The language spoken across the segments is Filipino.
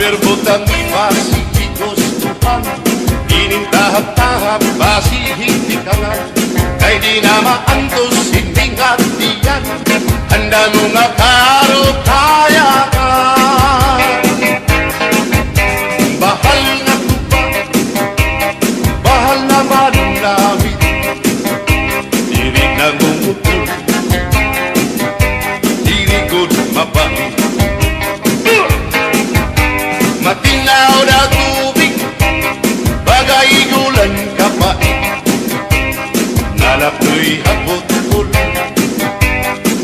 berbutang masih gustuhan, inintahap-tahap masih hitikangan, kay di nama antos hindi ngatiyan, handa mo nga karo kaya ka. Bahal nga tupa, bahal naman namin, diri nangungutol, diri good mabait. Matinaw na tubig, bagay gulan kapait, nalapnoy hapot-pul,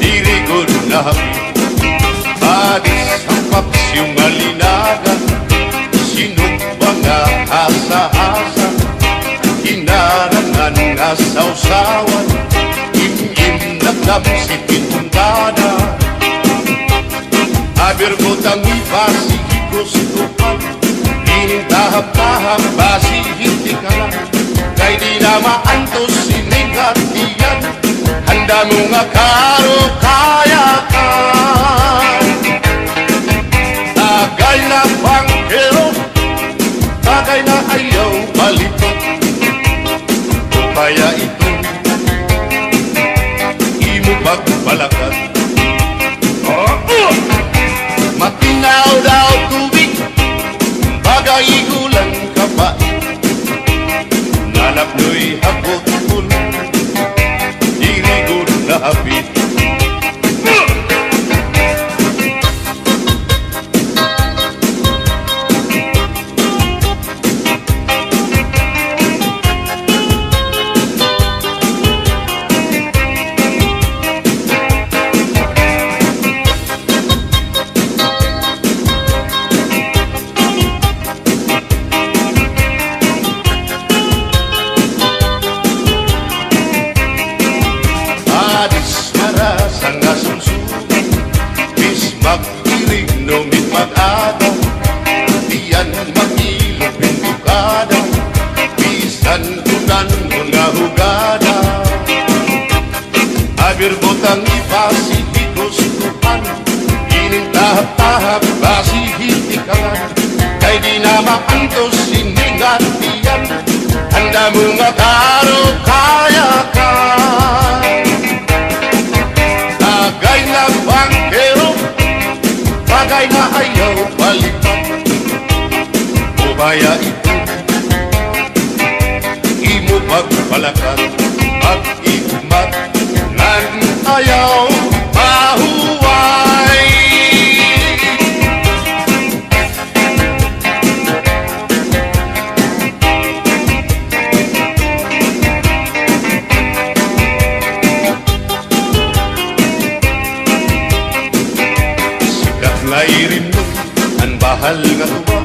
diri good na hapit. Adis ang paksiyong alinaga, sinugwang nga asa-asa, hinarangan nga sausawan, im-im nagdamsit intungkada. Aberbutang ibasi gustuhan, inintahap-tahap basi hitikangan, kay di na maantos siningatiyan, handa mo nga karo kaya ka. Tagay na bangkero, tagay na ayaw balitot, o kaya ito imo pagbalakat. Matinaw daw tubig, bagay gulan kapait, nalapnoy hapot-pul, diri good na hapit. Magdirig no mit mag-ada, diyan mag-ilog pintukada, bisan tunan mga hugada. Aberbutang ibasi gustuhan, inintahap-tahap basi hitikangan, kay di na maantos siningatiyan, handa mo nga karo kaya ka. Tagay na bangkero, bagay na ayaw balikat, o kaya ito imo pagbalakat, pag-igmat nan ayaw mahuway. Ngairin mo, ang bahal nga tuba,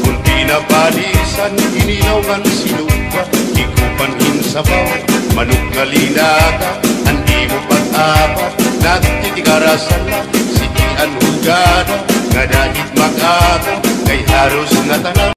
kung pinapalisan, inilawan sinuba, ikupanhin sabaw, manok nga linaga, andi mo pag-apat, nagtitigarasan lang, sitian hugada, nga dahit mag-aga, kay haros nga tanan.